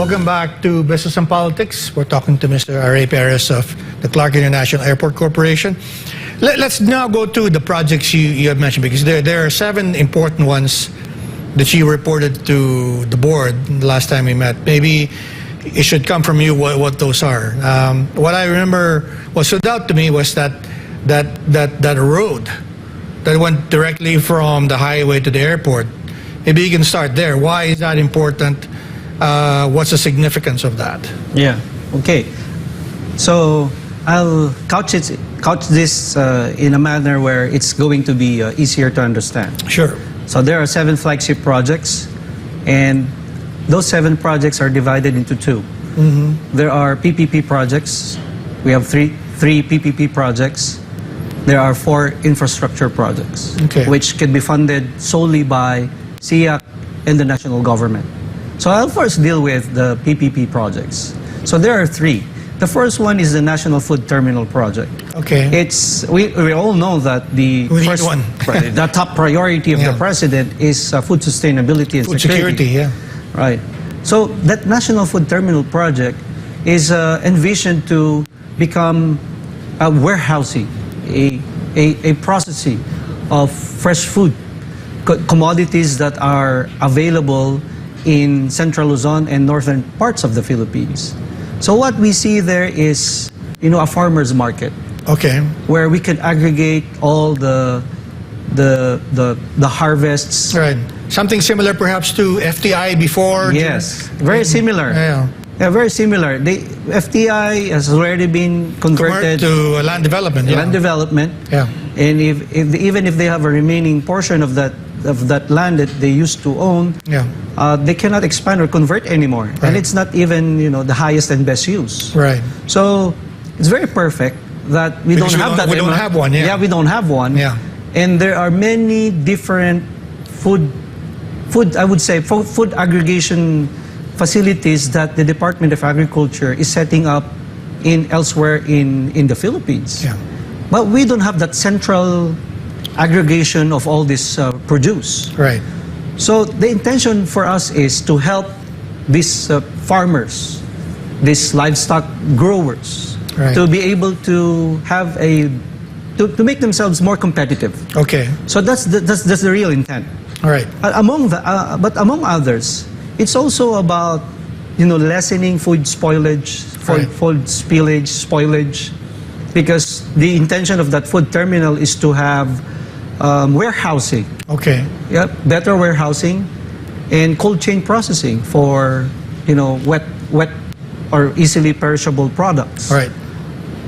Welcome back to Business and Politics. We're talking to Mr. Arrey Pereza of the Clark International Airport Corporation. Let's now go to the projects you have mentioned, because there are 7 important ones that you reported to the board the last time we met. Maybe it should come from you what those are. What I remember, what stood out to me was that road that went directly from the highway to the airport. Maybe you can start there. Why is that important? What's the significance of that? Yeah. Okay. So I'll couch this in a manner where it's going to be easier to understand. Sure. So there are 7 flagship projects, and those 7 projects are divided into 2. There are PPP projects. We have three PPP projects. There are 4 infrastructure projects, which can be funded solely by CIAC and the national government. So I'll first deal with the PPP projects. So there are 3. The first one is the National Food Terminal Project. Okay. We all know that the the top priority of the president is food sustainability and food security. Yeah. Right. So that National Food Terminal Project is envisioned to become a warehousing, a processing of fresh food commodities that are available in Central Luzon and northern parts of the Philippines. So what we see there is, a farmer's market. Okay. Where we can aggregate all the harvests. Right. Something similar perhaps to FTI before? Yes. Very similar. Yeah. Yeah, very similar. The FTI has already been converted to land development. Land development. Yeah. And even if they have a remaining portion of that land that they used to own, they cannot expand or convert anymore. Right. And it's not even the highest and best use. Right. So it's very perfect that we don't have that. We don't have one. Yeah, we don't have one. Yeah. And there are many different food aggregation facilities that the Department of Agriculture is setting up elsewhere in the Philippines. Yeah. But we don't have that central aggregation of all this produce. Right. So the intention for us is to help these farmers, these livestock growers, to be able to have to make themselves more competitive. Okay. So that's the real intent. All right. But among others, it's also about lessening food spoilage, food spillage, spoilage, because the intention of that food terminal is to have warehousing. Okay. Yep. Better warehousing and cold chain processing for wet or easily perishable products. Right.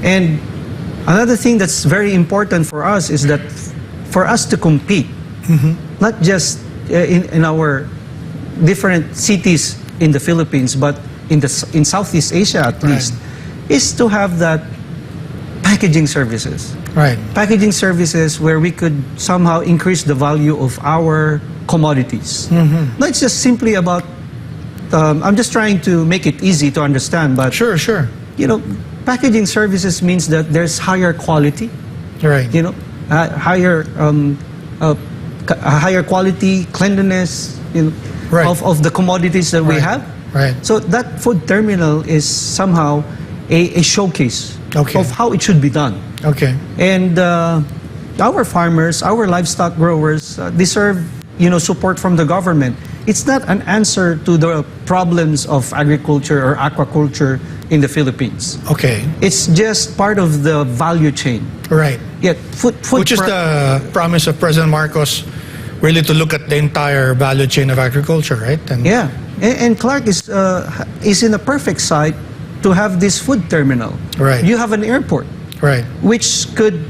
And another thing that's very important for us is that for us to compete, not just in our different cities in the Philippines, but in Southeast Asia at least, is to have that packaging services. Right. Packaging services where we could somehow increase the value of our commodities. Not just simply about, I'm just trying to make it easy to understand, but sure. Packaging services means that there's higher quality. Right. Higher quality, cleanliness, of the commodities that we have. Right. So that food terminal is somehow a showcase of how it should be done. Okay. And our farmers, our livestock growers deserve support from the government. It's not an answer to the problems of agriculture or aquaculture in the Philippines. Okay. It's just part of the value chain. Right. Yet which is the promise of President Marcos, really to look at the entire value chain of agriculture, right? And Clark is in a perfect site to have this food terminal. Right. You have an airport. Right. Which could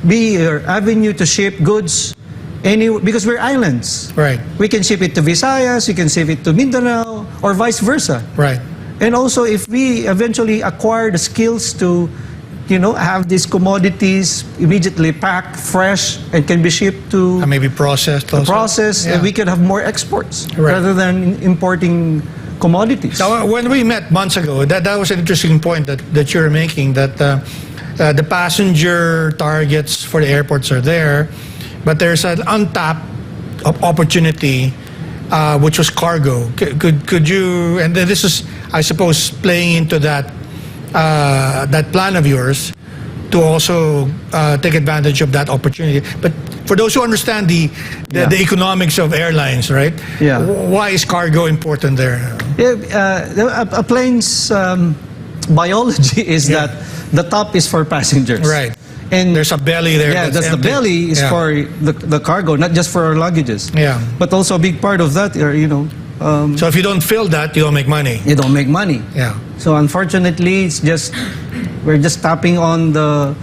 be your avenue to ship goods because we're islands. Right. We can ship it to Visayas, you can ship it to Mindanao, or vice versa. Right. And also, if we eventually acquire the skills to have these commodities immediately packed, fresh, and can be shipped to... And maybe processed also. And we could have more exports rather than importing commodities. Now, when we met months ago, that was an interesting point that you're making, that the passenger targets for the airports are there, but there's an untapped opportunity which was cargo. Could you? And then this is, I suppose, playing into that that plan of yours to also take advantage of that opportunity. But for those who understand the economics of airlines, right? Yeah. Why is cargo important there? A plane's biology is that the top is for passengers. Right. And there's a belly there. Yeah, that's the empty. belly is for the cargo, not just for our luggages. Yeah. But also a big part of that are, So if you don't fill that, you don't make money. you don't make money. Yeah. So unfortunately, we're just tapping on the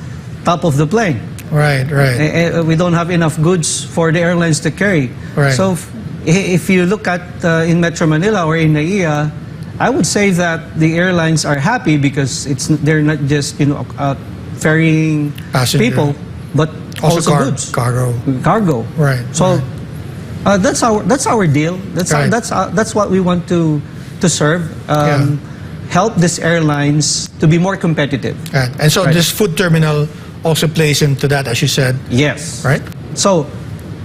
top of the plane. Right. We don't have enough goods for the airlines to carry. Right. So if you look at in Metro Manila or in NAIA, I would say that the airlines are happy because they're not just ferrying Passenger. people, but also goods, cargo. Right. So that's our deal. Right. That's what we want to serve. Help these airlines to be more competitive. Right. And so this food terminal also plays into that, as you said. Yes. Right. So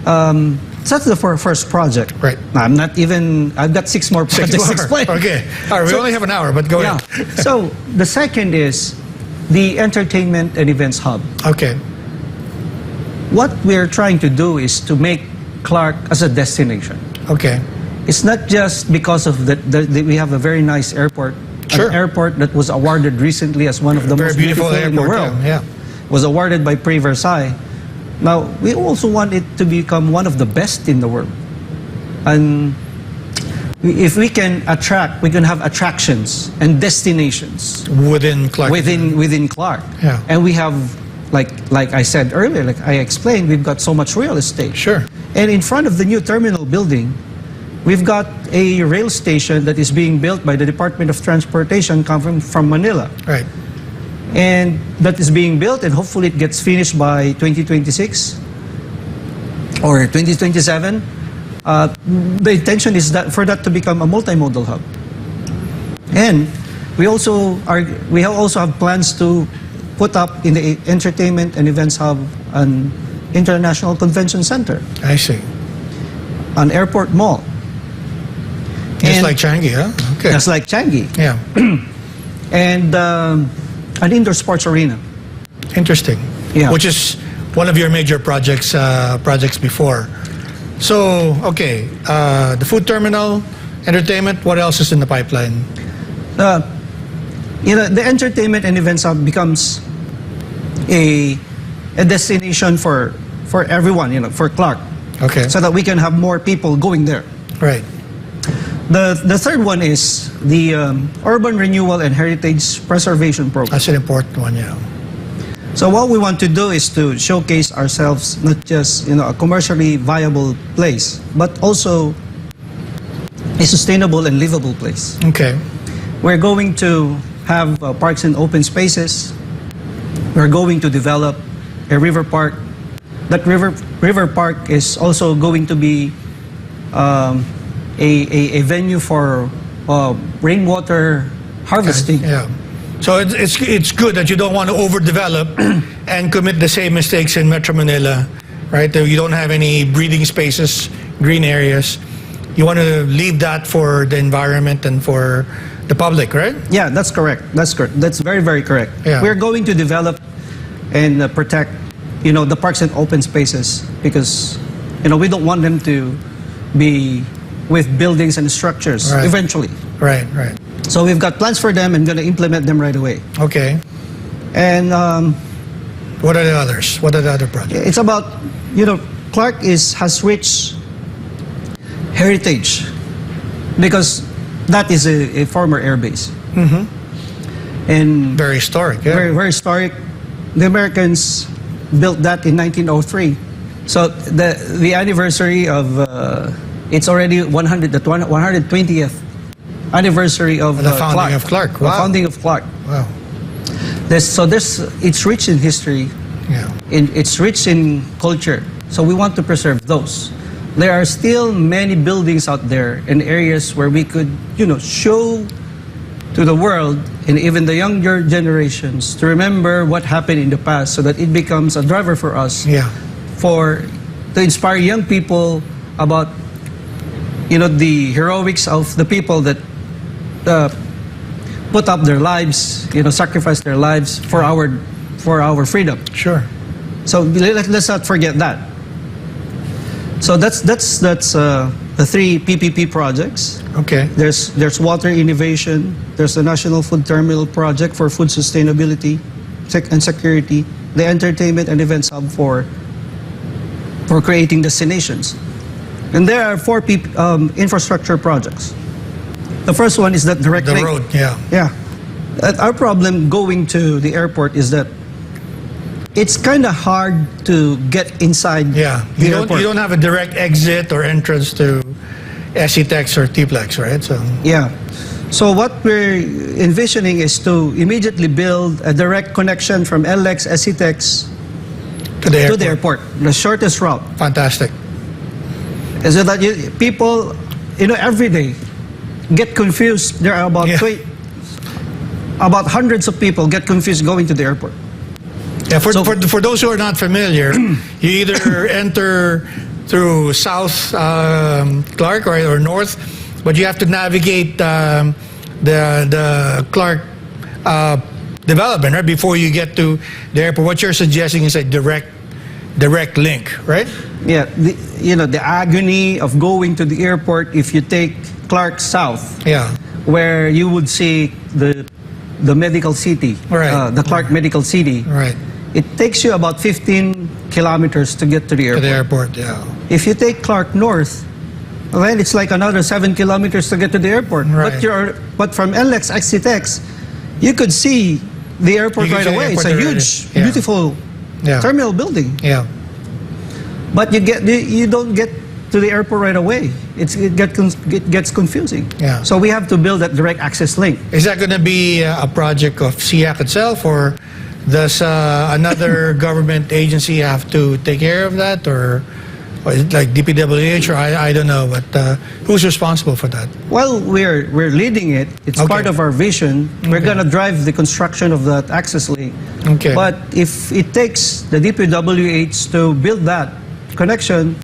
that's the first project. Right. Now, I've got 6 more projects to explain. Okay. All right. We only have an hour, but go ahead. So the second is the entertainment and events hub. Okay. What we're trying to do is to make Clark as a destination. Okay. It's not just because of we have a very nice airport. Sure. An airport that was awarded recently as one of the most beautiful in the world. Yeah. Was awarded by Prix Versailles. Now, we also want it to become one of the best in the world. And if we can have attractions and destinations Within Clark. within Clark. Yeah. And we have, like I said earlier, like I explained, we've got so much real estate. Sure. And in front of the new terminal building, we've got a rail station that is being built by the Department of Transportation coming from Manila. Right. And that is being built, and hopefully it gets finished by 2026 or 2027. The intention is that for that to become a multimodal hub. And we also have plans to put up in the entertainment and events hub an international convention center, I see. an airport mall. Just like Changi, huh? Okay. Just like Changi. Yeah. And an indoor sports arena. Interesting. Yeah. Which is one of your major projects before. So, okay, the food terminal, entertainment, what else is in the pipeline? The entertainment and events hub becomes a destination for everyone, for Clark. Okay. So that we can have more people going there. Right. The third one is the Urban Renewal and Heritage Preservation Program. That's an important one, yeah. So what we want to do is to showcase ourselves not just a commercially viable place, but also a sustainable and livable place. Okay. We're going to have parks and open spaces. We're going to develop a river park. That river park is also going to be a venue for rainwater harvesting. Yeah. So it's good that you don't want to overdevelop and commit the same mistakes in Metro Manila, right? You don't have any breathing spaces, green areas. You want to leave that for the environment and for the public, right? Yeah, that's correct. That's correct. That's very, very correct. Yeah. We're going to develop and protect, the parks and open spaces because, we don't want them to be with buildings and structures eventually. Right. So we've got plans for them and going to implement them right away. Okay. And what are the others? What are the other projects? it's about, Clark has rich heritage because that is a former air base. Mm-hmm. And Very historic, yeah. very, very historic. The Americans built that in 1903. So the anniversary of it's already the 120th anniversary of The founding of Clark. The Wow. founding of Clark. Wow. It's rich in history. Yeah. It's rich in culture. So we want to preserve those. There are still many buildings out there and areas where we could, show to the world and even the younger generations to remember what happened in the past so that it becomes a driver for us Yeah. to inspire young people about the heroics of the people that put up their lives, sacrifice their lives for our freedom. Sure. So let's not forget that. So that's the 3 PPP projects. Okay. There's water innovation. There's the National Food Terminal Project for food sustainability and security. The entertainment and events hub for creating destinations. And there are 4 infrastructure projects. The first one is that direct link. The road, yeah. Yeah. Our problem going to the airport is that it's kind of hard to get inside Yeah. the You airport. don't have a direct exit or entrance to SETEX or TPLEX, right? So Yeah. So what we're envisioning is to immediately build a direct connection from LX, SETEX to the airport. to the airport, the shortest route. Fantastic. So that people, every day get confused. There are about Yeah. about hundreds of people get confused going to the airport. Yeah, for So- for those who are not familiar, you either enter through South Clark or North, but you have to navigate the Clark development, right, before you get to the airport. What you're suggesting is a direct link, right? Yeah, the agony of going to the airport if you take Clark South, Yeah. where you would see the medical city, Right. the Clark Medical City. Right. It takes you about 15 kilometers to get to the To airport. the airport, yeah. If you take Clark North, well, it's like another 7 kilometers to get to the airport. Right. But from LX XCTEX, you could see the airport You can right see the away. It's a airport already. huge, Yeah. beautiful Yeah. terminal building. Yeah. But you don't get to the airport right away. It gets confusing. Yeah. So we have to build that direct access link. Is that going to be a project of CIAC itself, or does another government agency have to take care of that, or is it like DPWH, or I don't know, but who's responsible for that? Well, we're leading it. It's Okay. part of our vision. We're Okay. gonna drive the construction of that access link. Okay. But if it takes the DPWH to build that connection,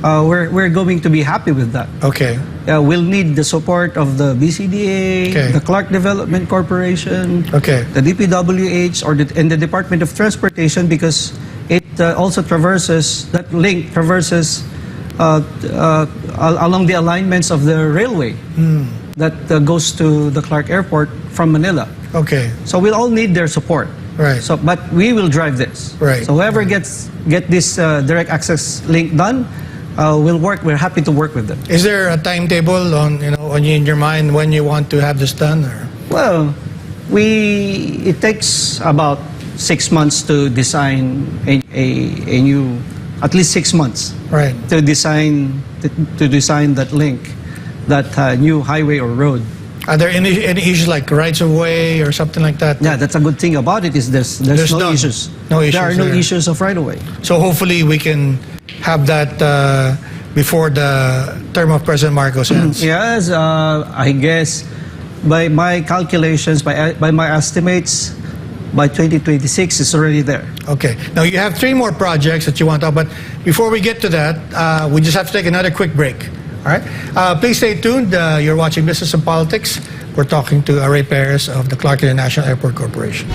we're going to be happy with that. Okay. We'll need the support of the BCDA, Okay. the Clark Development Corporation, Okay. the DPWH, and the Department of Transportation, because it also traverses, that link traverses along the alignments of the railway that goes to the Clark Airport from Manila. Okay. So we'll all need their support. Right. So, but we will drive this. Right. So whoever get this direct access link done, we're happy to work with them. Is there a timetable in your mind when you want to have this done? Or? Well, it takes about 6 months to design a new, at least 6 months Right. to design that link, that new highway or road. Are there any issues like rights of way or something like that? Yeah, that's a good thing about it is there's no none. issues. No issues There are no there. issues of right of way. So hopefully we can have that before the term of President Marcos ends. Yes, I guess by my calculations, by my estimates, by 2026 it's already there. Okay. Now you have 3 more projects that you want to talk about. Before we get to that, we just have to take another quick break. All right. Please stay tuned. You're watching Business and Politics. We're talking to Arrey Pereza of the Clark International Airport Corporation.